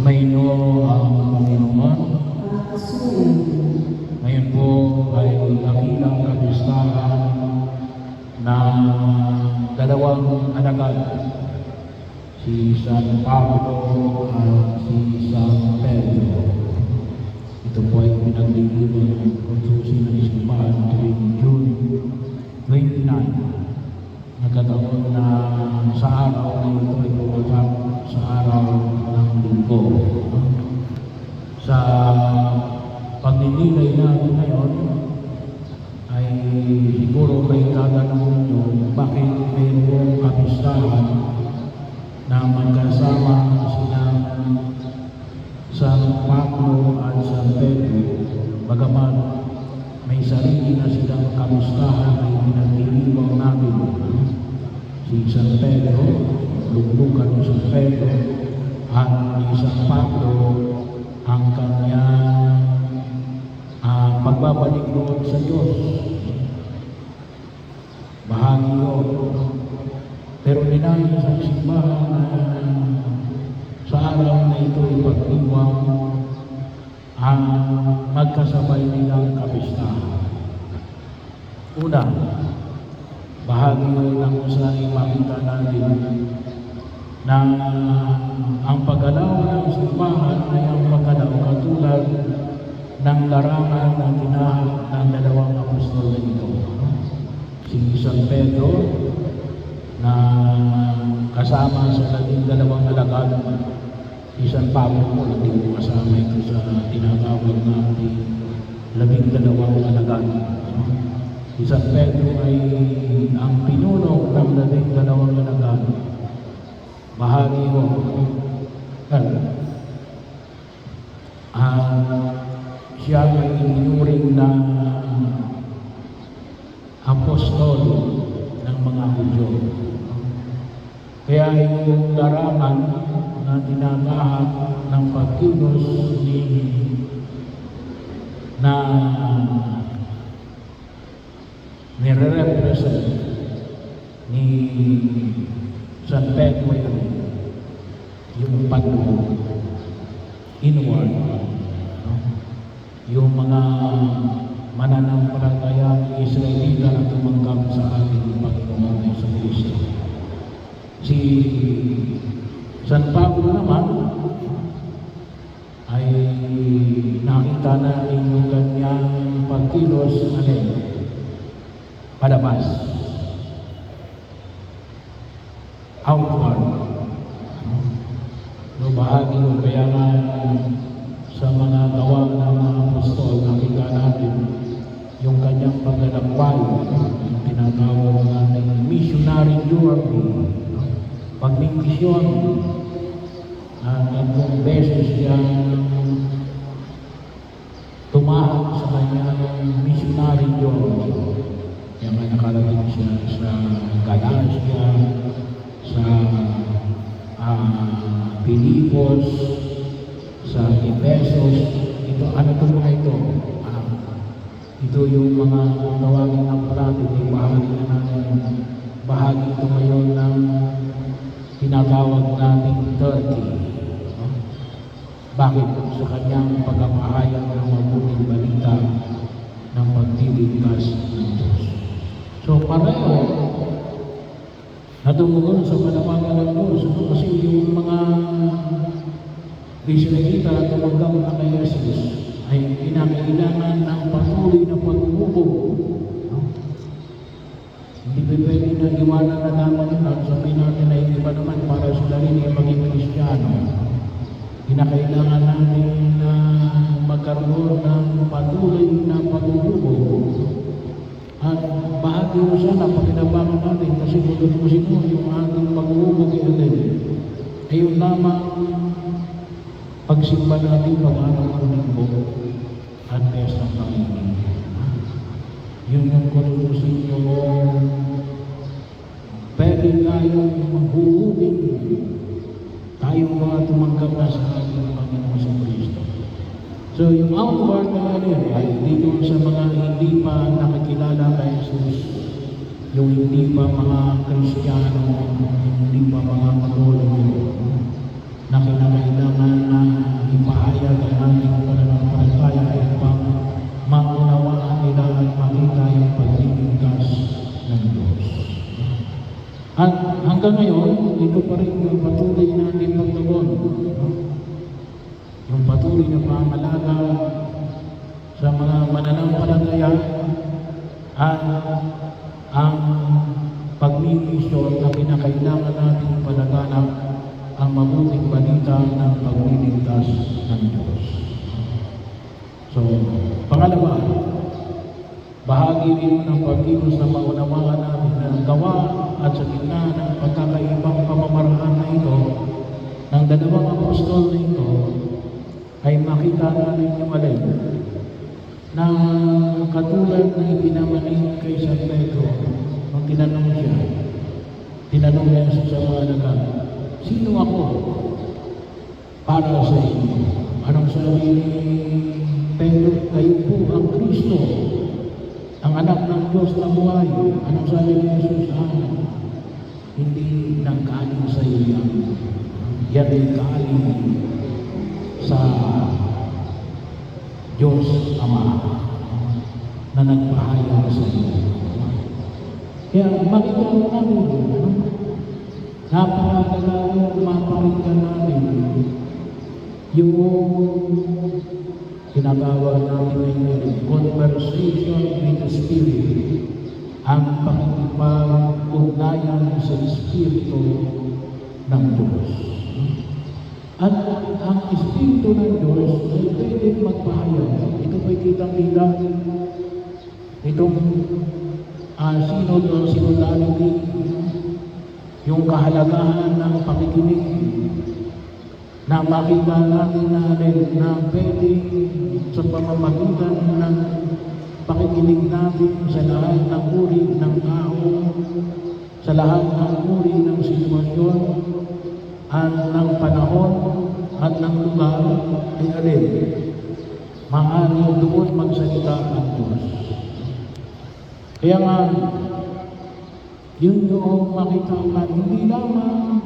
Sumainyo ang Panginoon. Ngayon po ay dakilang kapistahan na dalawang alagad, si San Pablo at si San Pedro. Ito po ay pinagliliban ng konsusi ng simbahan tuwing June 29. Nagkataon na sa araw na ito ay pumatak sa araw ng linggo. Sa pagninilay natin ngayon ay siguro may tatanong nyo bakit mayroong kapistahan na magkasama sila San Pablo at San Pedro, bagaman may sarili na silang kapistahan ay pinagliliwang natin. Si San Pedro, luglugan ni San Pedro, at ni San Pablo ang kanyang pagbabalik doon sa Diyos. Bahagi yun. Pero ninais ang simbahan na sa araw na ito ipagdiwang ang magkasabay nilang kapistahan. Una, bahagi lang sa ipakita natin na ang paggalaw ng simbahan ay ang paggalaw katulad ng larangan ng tinahak ng dalawang apostol na ito. Si San Pedro na kasama sa 12 alagad, si San Pablo po hindi mo kasama ito sa tinatawag natin 12 alagad. Si San Pedro ay ang pinuno ng 12 alagad. Bahagi mo siya ay ininuring na apostol ng mga Hudyo. Kaya yung larangan na tinatahak ng pagkilos na nire-represent ni San Pedro yung pag-uwi inward, yung mga mananampalatayang Israelita na tumanggap sa ating Panginoon sa Kristo. Si San Pablo naman ay nakita natin yung kanyang pagkilos palabas, outward. No, bahagi yung kaya nga sa mga gawa ng mga apostol, nakita natin yung kanyang paglalakbay, yung tinatawag natin missionary journey, pagmimissyon. Tatlong beses siya tumahak sa kanyang missionary journey. Kaya nga nakarating siya sa Galacia, sa Pilipos, sa Efesos. Ito, ano ito mga ito? Ito yung mga tawagin ng natin, yung bahagi na natin. Bahagi ito ngayon ng tinatawag natin Turkey. Bakit? Sa kanyang pagkakahayag ng mabuting balita ng pagdiligtas ng Diyos. So pareho, natumugon sa panawagan ng Diyos. Kasi yung mga Israelita na tumanggap na kay Jesus ay kinakailangan ng patuloy na pag-ubog. Hindi pwede na iwanan na naman yun at sabihin natin na hindi pa naman para sila rin ay maging Kristiyano. Kinakailangan natin na magkaroon ng patuloy na pag-ubog. At bahagi mo sana pagkinabangan natin kasi tutusin mo yung ating pag-ubog ay yung lamang pagsimba natin pag-araw ng linggo at pestang Panginoon. Yun yung tutusin nyo, pwede tayong maghuhugin tayong mga tumanggap na sa ating Panginoon sa Kristo. So yung outward na ay dito sa mga hindi pa nakikilala kay Jesus, yung hindi pa mga Kristiyano, yung hindi pa mga Katoliko, na kinakailangan na patuloy na pangalaga sa mga mananampalataya at ang pagmimisyon na kinakailangan natin palaganap ang mabuting balita ng pagliligtas ng Diyos. So, pangalawa, bahagi rin ng pagkilos na maunawaan natin na gawa at sa gitna ng pagkakaibang pamamaraan na ito ng dalawang apostol na ito ay makita natin yung alin na katulad na ipinamanin kay San Pedro nung tinanong niya sa mga dagat, sino ako para sa inyo? Anong sabi ni Pedro? Kayo po ang Kristo, ang anak ng Diyos na buhay. Anong sabi ni Jesus? Hindi nanggaling sa iyo yan. Yan ay galing sa Diyos Ama na nagpahayag sa iyo. Kaya makita natin, napakalagang mapakinggan natin yung tinatawag natin ngayon, conversation with the Spirit, ang pakikipag-ugnayan sa Espiritu ng Diyos. At ang Espiritu ng Diyos ay pwede magpahayag. Ito po'y kitang-kita. Itong synod o synodality, yung kahalagahan ng pakikinig na makita natin na pwede sa pamamagitan ng pakikinig natin sa lahat ng uri ng tao, sa lahat ng uri ng sitwasyon at ng panahon at ng lugar ay maaaring doon magsalita ang Diyos. Kaya nga, yun yung makita ka, hindi lamang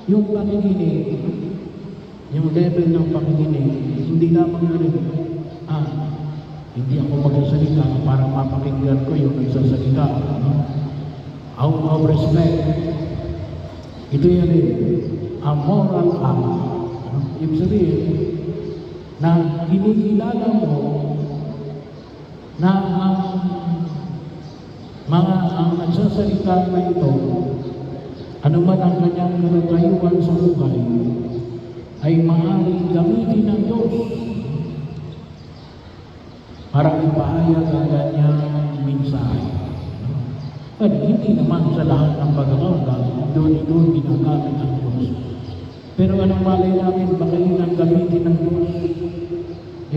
yung pakikinig, yung level ng pakikinig, hindi lamang hindi ako magsasalita para mapakinggan ko yung nagsasalita. Out of respect. Ito yan a moral act. Ibig sabihin, na kinikilala mo na ang nagsasalita na ito, anuman ang kanyang kalagayuan sa buhay, ay maaaring gamitin ng Diyos para ipahayag ang kanyang mensahe. Pero hindi naman sa lahat ng pagkakataon, doon ginagamit ang Diyos. Pero anong malay natin, baka yun ang gamitin ng Diyos?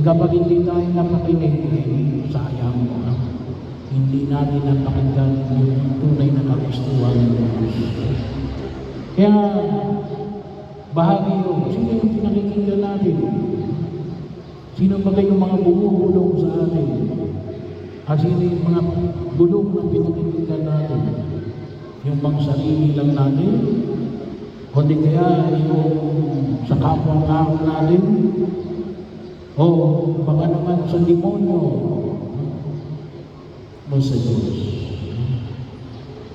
Kapag hindi tayo napakinig, sayang mo. Hindi natin napakinggan yung tunay na kagustuhan ng Diyos. Kaya, bahagi yun, sino yung pinakikinggan natin? Sino ba kayong mga bumubulong sa atin? At sino yung mga bulong na pinakikinggan natin? Yung bang sarili lang natin? O di kaya yung sa kapwa-tao natin? O baka naman sa demonyo o sa Diyos?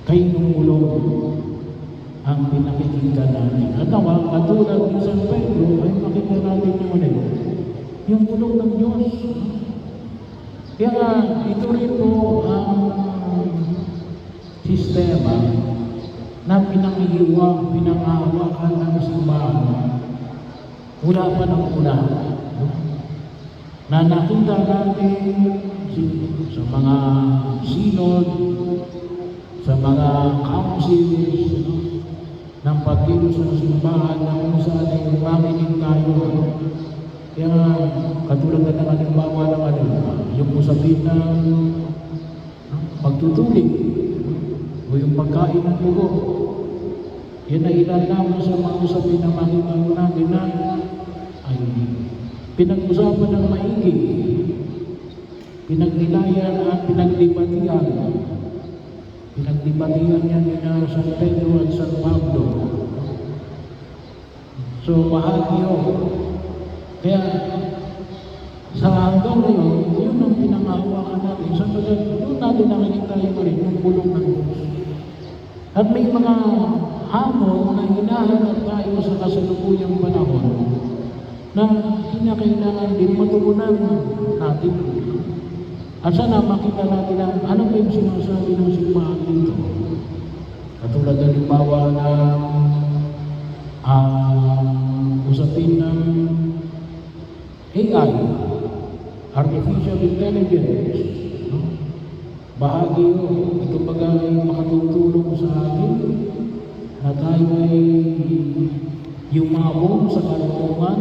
Kayo ng bulong ang pinakikinggan natin. At ang katulad ni San Pedro ay makita natin yung bulong ng Diyos. Kaya ito rin po ang sistema na pinangahawakan ng simbahan mula pa ng una. Na nakita natin sa mga synod, sa mga councils, ng pagkilos ng simbahan na kung saan ay makinig tayo. Kaya katulad na ng halimbawa ng yung usapin ng pagtutulig o yung pagkain ng dugo. Yan ay ilan lamang sa mga usapin na makita natin na ay pinag-usapan ng maigi, pinagnilayan at pinaglibatian. Pinaglibatian niya ni San Pedro at San Pablo. So, bahagi yun. Kaya, sa hanggang ngayon, yun ang pinangahawakan natin. Sa doon natin nakikita yung bulong ng Diyos. At may mga hamon na hinahanap tayo sa kasalukuyang panahon na kinakailangan din matugunan natin. At sana makita natin ang ano ba yung sinasabi ng simbahan dito. Katulad halimbawa ng usapin ng AI, Artificial Intelligence. No? Bahagi yun. Ito baga ay makatutulong sa atin na tayo ay yumabong sa kalooban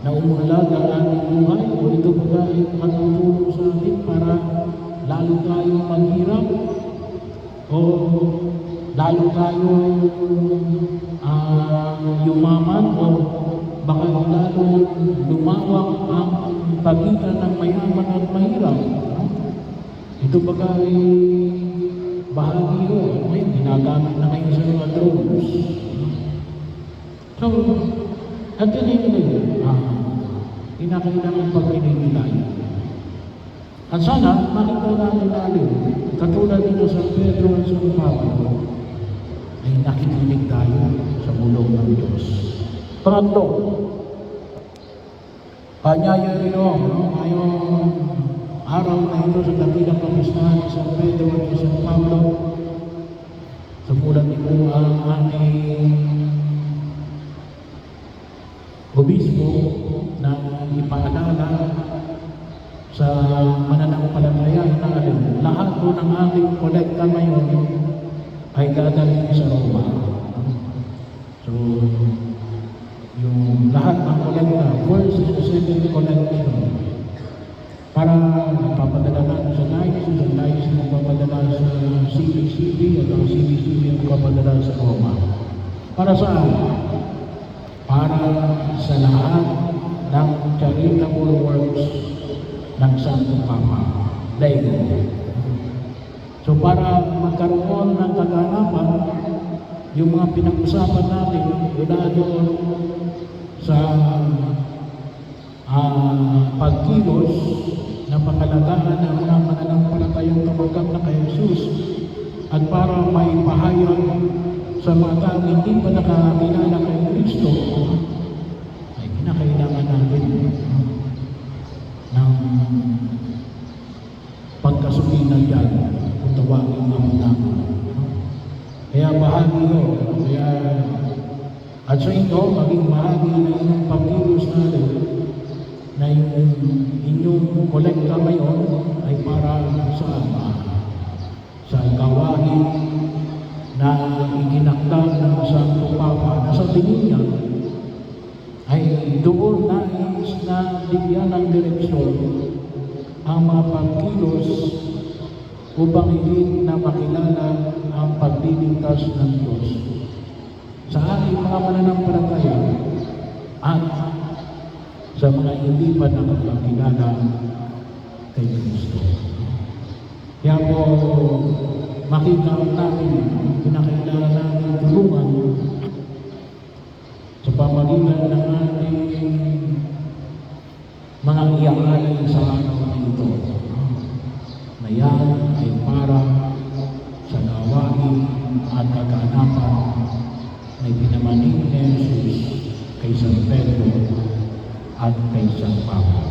na umunlad ang ating buhay. O ito baga ay makatutulong sa atin para lalo tayong maghirap o lalo tayong yumaman o baka lalo lumawak ang pagitan ng mayaman at mahirap. Ito baga ay bahagi yun. Ngayon, ginagamit na kayo sa mga drones. So, at yun kinakailangan pagpinigilay. At sana, makita natin natin, katulad nito sa Pedro at sa Pablo, ay nakikinig tayo sa bulong ng Diyos. Pangatlo, panyaya rin ngayong araw na ito sa dakilang pamistahan ni San Pedro at ni San Pablo, sumulat ito ang aming obispo na ipaalala sa mananampalataya na lahat po ng ating kolekta ngayon ay dadalhin sa Roma. So, yung lahat ng kolekta, first and second collection, para ipapadala natin sa diocese, ang diocese ipapadala sa CBCB, at ang CBCB ipapadala sa Roma. Para saan? Para sa lahat ng charitable works ng Santo Papa. Lego. So para magkaroon ng kaganapan, yung mga pinag-usapan natin, mula doon sa pagkilos na pangalagaan ng mga mananampalatayang tumanggap na kay Jesus, at para may pahayag sa mga taong hindi pa nakakilala kay Kristo, ay kinakailangan natin ng pagkasukinan dyan kung tawagin naman namin. Kaya bahagi yun. Kaya, at sa inyo, maging bahagi na inyong pagkilos natin na yung inyong kolekta ngayon ay para sa gawain na iginakda ng Santo Papa na sa tingin niya ay doon nais na bigyan ng direksyon ang mga pagkilos upang higit na makilala ang pagliligtas ng Diyos sa ating mga mananampalataya at sa mga hindi pa nakakakilala kay Kristo. Kaya po, makita natin, kinakailangan natin tulungan sa pamagitan ng ating mga iaalay sa araw na ito, na yan ay para sa gawain at kaganapan na ipinamanig ni Jesus kay San Pedro at kay San Pablo.